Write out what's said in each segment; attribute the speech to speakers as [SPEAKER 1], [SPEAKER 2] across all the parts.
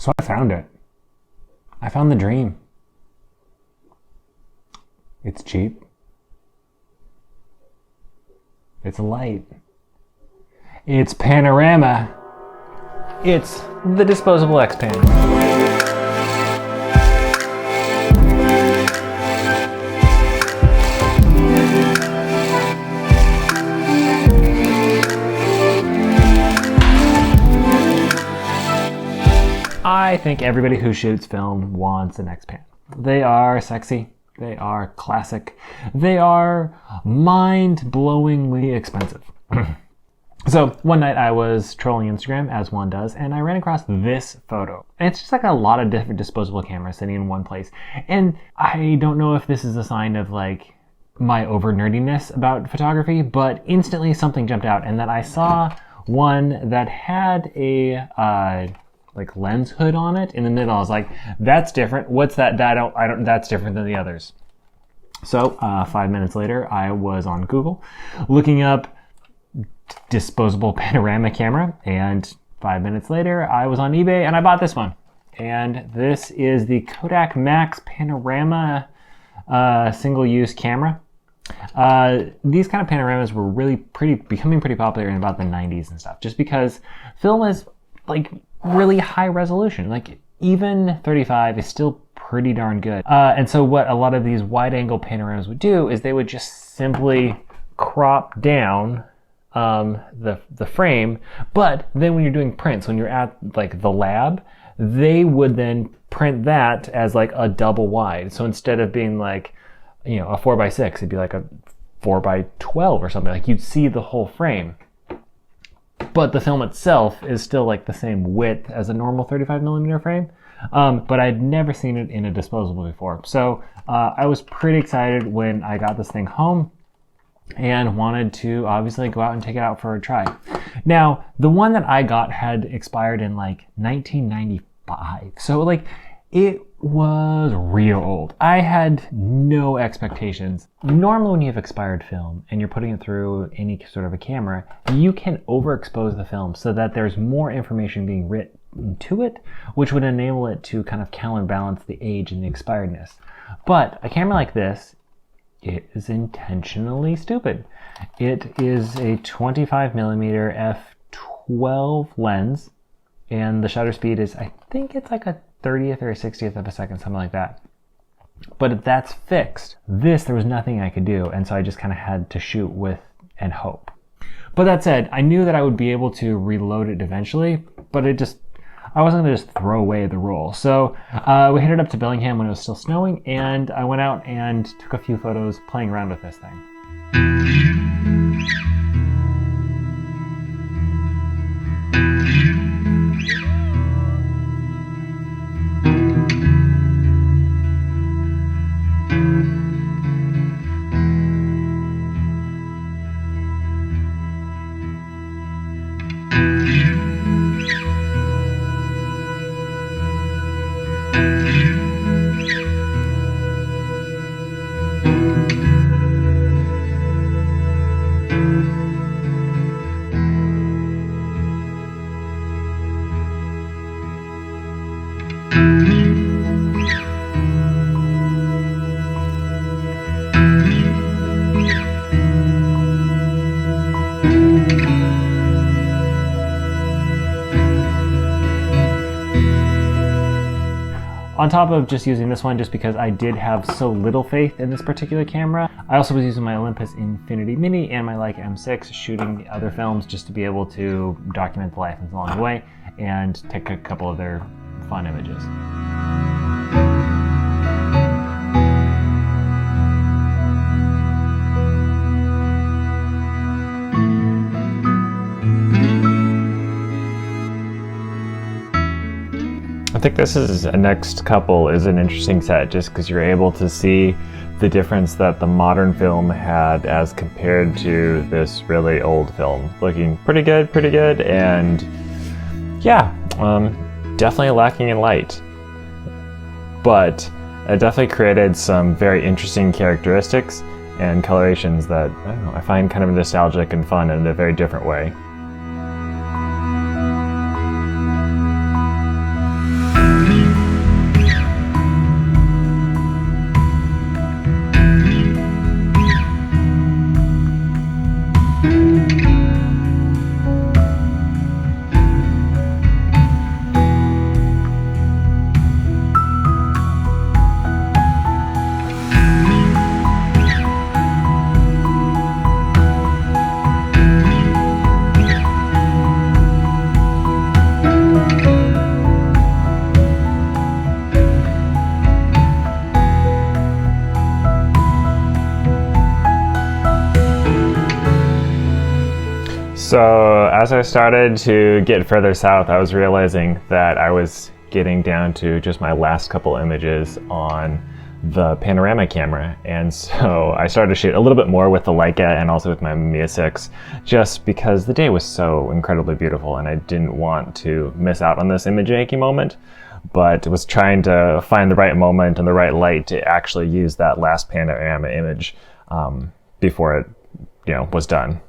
[SPEAKER 1] So I found it. I found the dream. It's cheap. It's light. It's Panorama. It's the Disposable XPAN. I think everybody who shoots film wants an XPAN. They are sexy, they are classic, they are mind-blowingly expensive. So one night I was trolling Instagram, as one does, and I ran across this photo. And it's just like a lot of different disposable cameras sitting in one place. And I don't know if this is a sign of like my over-nerdiness about photography, but instantly something jumped out, and that I saw one that had a like lens hood on it in the middle. I was like, that's different. What's that? That's different than the others. So 5 minutes later, I was on Google looking up disposable panorama camera, and 5 minutes later, I was on eBay and I bought this one. And this is the Kodak Max Panorama single-use camera. These kind of panoramas were really becoming pretty popular in about the 90s and stuff, just because film is like really high resolution. Like even 35 is still pretty darn good. And so what a lot of these wide angle panoramas would do is they would just simply crop down the frame, but then when you're doing prints, when you're at like the lab, they would then print that as like a double wide. So instead of being like, you know, a 4x6, it'd be like a 4x12 or something. Like you'd see the whole frame. But the film itself is still like the same width as a normal 35mm frame. But I'd never seen it in a disposable before. So I was pretty excited when I got this thing home and wanted to obviously go out and take it out for a try. Now, the one that I got had expired in like 1995. So like it was real old. I had no expectations. Normally when you have expired film and you're putting it through any sort of a camera, you can overexpose the film so that there's more information being written to it, which would enable it to kind of counterbalance the age and the expiredness. But a camera like this, it is intentionally stupid. It is a 25mm f12 lens, and the shutter speed is, I think it's like a 30th or a 60th of a second, something like that. But that's fixed. This, there was nothing I could do, and so I just kind of had to shoot with and hope. But that said, I knew that I would be able to reload it eventually, but I wasn't going to just throw away the roll. So we headed up to Bellingham when it was still snowing, and I went out and took a few photos playing around with this thing. On top of just using this one, just because I did have so little faith in this particular camera, I also was using my Olympus Infinity Mini and my Leica M6 shooting other films just to be able to document the life along the way and take a couple of their fun images. I think this is next couple is an interesting set just because you're able to see the difference that the modern film had as compared to this really old film. Looking pretty good, and yeah, definitely lacking in light. But it definitely created some very interesting characteristics and colorations that, I don't know, I find kind of nostalgic and fun in a very different way.
[SPEAKER 2] So as I started to get further south, I was realizing that I was getting down to just my last couple images on the panorama camera, and so I started to shoot a little bit more with the Leica and also with my Mamiya 6, just because the day was so incredibly beautiful and I didn't want to miss out on this image making moment, but was trying to find the right moment and the right light to actually use that last panorama image before it, was done.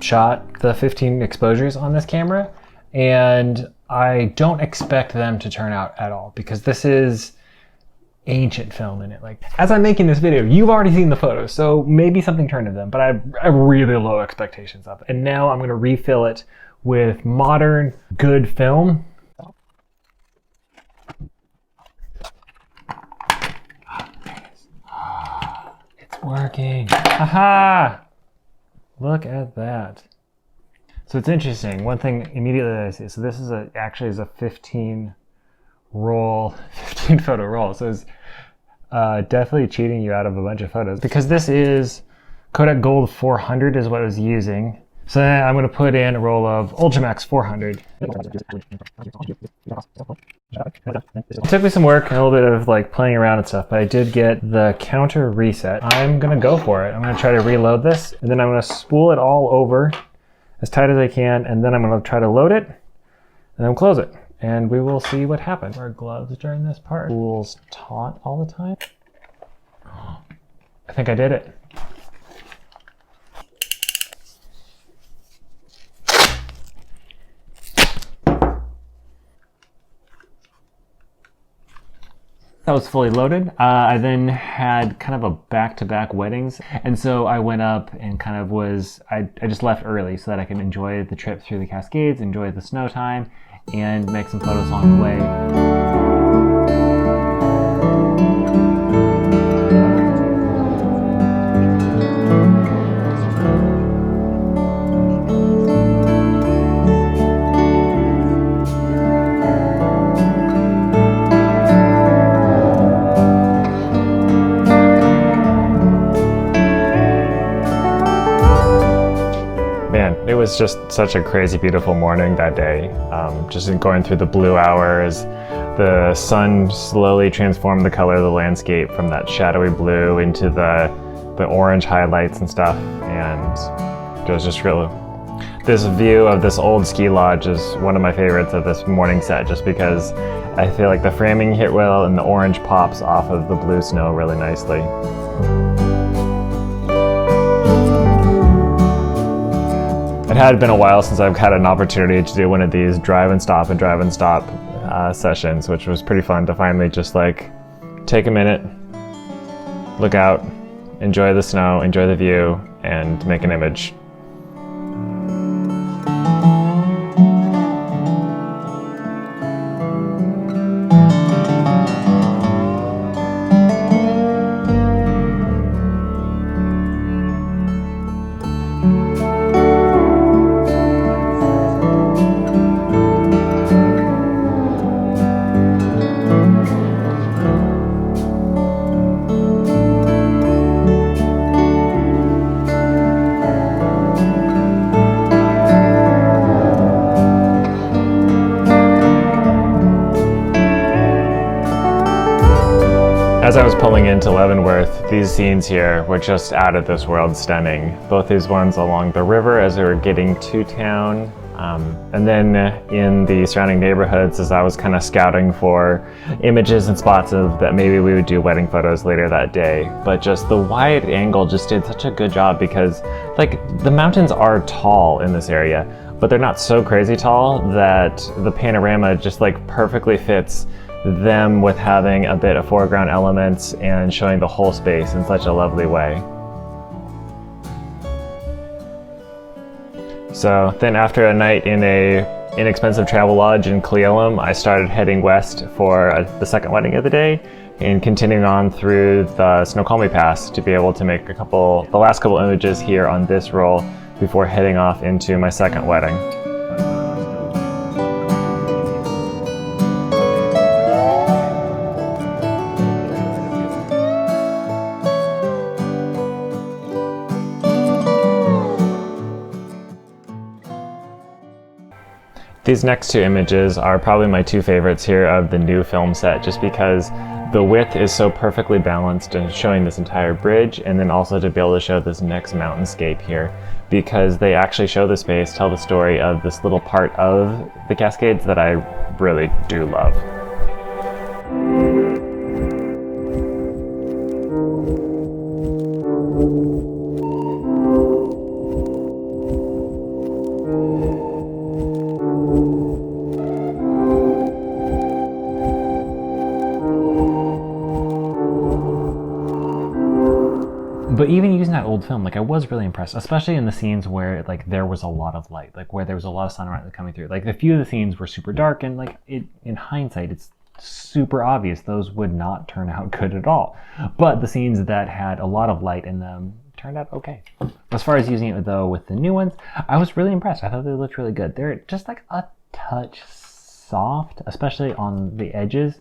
[SPEAKER 1] Shot the 15 exposures on this camera, and I don't expect them to turn out at all because this is ancient film in it. Like, as I'm making this video, you've already seen the photos, so maybe something turned of them, but I have really low expectations of it. And now I'm going to refill it with modern, good film. It's working. Haha! Look at that. So it's interesting. One thing immediately that I see, so this is actually is a 15 photo roll. So it's definitely cheating you out of a bunch of photos, because this is Kodak Gold 400 is what I was using. So then I'm going to put in a roll of UltraMax 400. It took me some work and a little bit of like playing around and stuff, but I did get the counter reset. I'm going to go for it. I'm going to try to reload this, and then I'm going to spool it all over as tight as I can, and then I'm going to try to load it, and then close it, and we will see what happens. Wear gloves during this part. Spool's taut all the time. I think I did it. That was fully loaded. I then had kind of a back-to-back weddings, and so I went up and kind of I just left early so that I could enjoy the trip through the Cascades, enjoy the snow time, and make some photos along the way. It was just such a crazy beautiful morning that day. Just going through the blue hours, the sun slowly transformed the color of the landscape from that shadowy blue into the orange highlights and stuff, and it was just really, this view of this old ski lodge is one of my favorites of this morning set, just because I feel like the framing hit well and the orange pops off of the blue snow really nicely. It had been a while since I've had an opportunity to do one of these drive and stop sessions, which was pretty fun to finally just like take a minute, look out, enjoy the snow, enjoy the view, and make an image. As I was pulling into Leavenworth, these scenes here were just out of this world stunning. Both these ones along the river as we were getting to town,
[SPEAKER 2] And then in the surrounding neighborhoods, as I was kind of scouting for images and spots of that maybe we would do wedding photos later that day, but just the wide angle just did such a good job because like the mountains are tall in this area, but they're not so crazy tall that the panorama just like perfectly fits them with having a bit of foreground elements and showing the whole space in such a lovely way. So then after a night in a inexpensive travel lodge in Cleolum, I started heading west for the second wedding of the day and continuing on through the Snoqualmie Pass to be able to make the last couple images here on this roll before heading off into my second wedding. These next two images are probably my two favorites here of the new film set, just because the width is so perfectly balanced and showing this entire bridge, and then also to be able to show this next mountainscape here, because they actually show the space, tell the story of this little part of the Cascades that I really do love.
[SPEAKER 1] But even using that old film, like I was really impressed, especially in the scenes where like there was a lot of light, like where there was a lot of sunlight coming through. Like a few of the scenes were super dark, and like in hindsight, it's super obvious those would not turn out good at all. But the scenes that had a lot of light in them turned out okay. As far as using it though with the new ones, I was really impressed. I thought they looked really good. They're just like a touch soft, especially on the edges.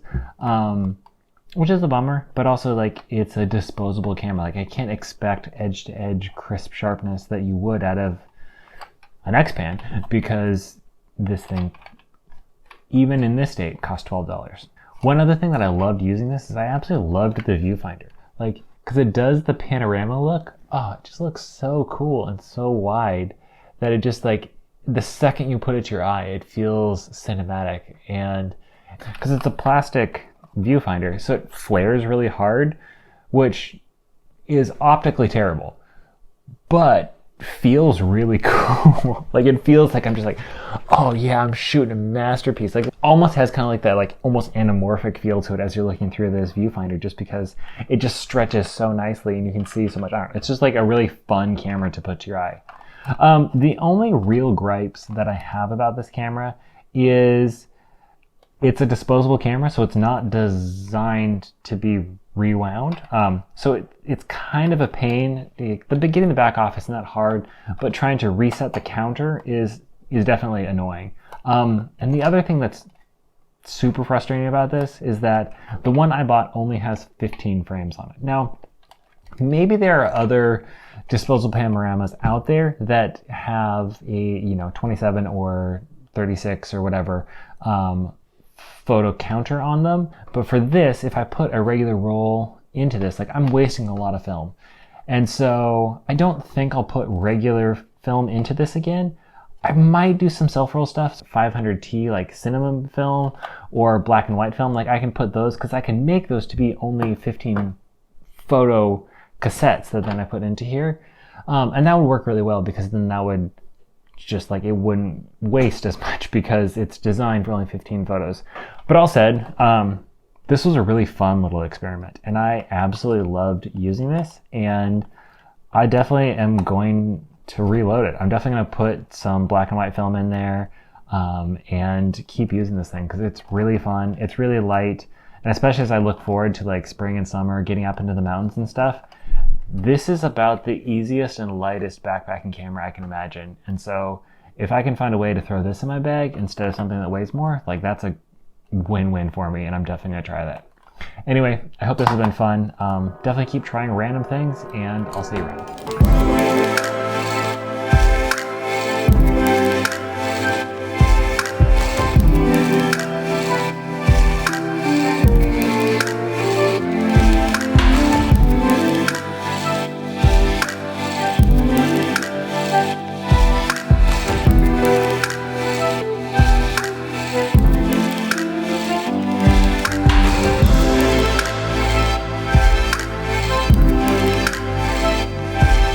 [SPEAKER 1] Which is a bummer, but also like it's a disposable camera. Like I can't expect edge to edge crisp sharpness that you would out of an XPAN, because this thing, even in this state, cost $12. One other thing that I loved using this is I absolutely loved the viewfinder. Like, because it does the panorama look, oh, it just looks so cool and so wide that it just like, the second you put it to your eye, it feels cinematic. And because it's a plastic viewfinder, so it flares really hard, which is optically terrible, but feels really cool. Like it feels like I'm just like, oh yeah, I'm shooting a masterpiece. Like it almost has kind of like that like almost anamorphic feel to it as you're looking through this viewfinder, just because it just stretches so nicely and you can see so much. It's just like a really fun camera to put to your eye. The only real gripes that I have about this camera is it's a disposable camera, so it's not designed to be rewound. So it's kind of a pain. Getting the back off is not hard, but trying to reset the counter is definitely annoying. And the other thing that's super frustrating about this is that the one I bought only has 15 frames on it. Now, maybe there are other disposable panoramas out there that have a 27 or 36 or whatever photo counter on them, but for this, if I put a regular roll into this, like I'm wasting a lot of film, and so I don't think I'll put regular film into this again. I might do some self-roll stuff, 500T like cinema film or black and white film. Like I can put those, because I can make those to be only 15 photo cassettes that then I put into here, and that would work really well, because then that would just like, it wouldn't waste as much because it's designed for only 15 photos. But all said, this was a really fun little experiment, and I absolutely loved using this, and I definitely am going to reload it. I'm definitely going to put some black and white film in there and keep using this thing, because it's really fun. It's really light, and especially as I look forward to like spring and summer, getting up into the mountains and stuff, this is about the easiest and lightest backpacking camera I can imagine. And so if I can find a way to throw this in my bag instead of something that weighs more, like that's a win-win for me, and I'm definitely gonna try that. Anyway, I hope this has been fun. Definitely keep trying random things, and I'll see you around.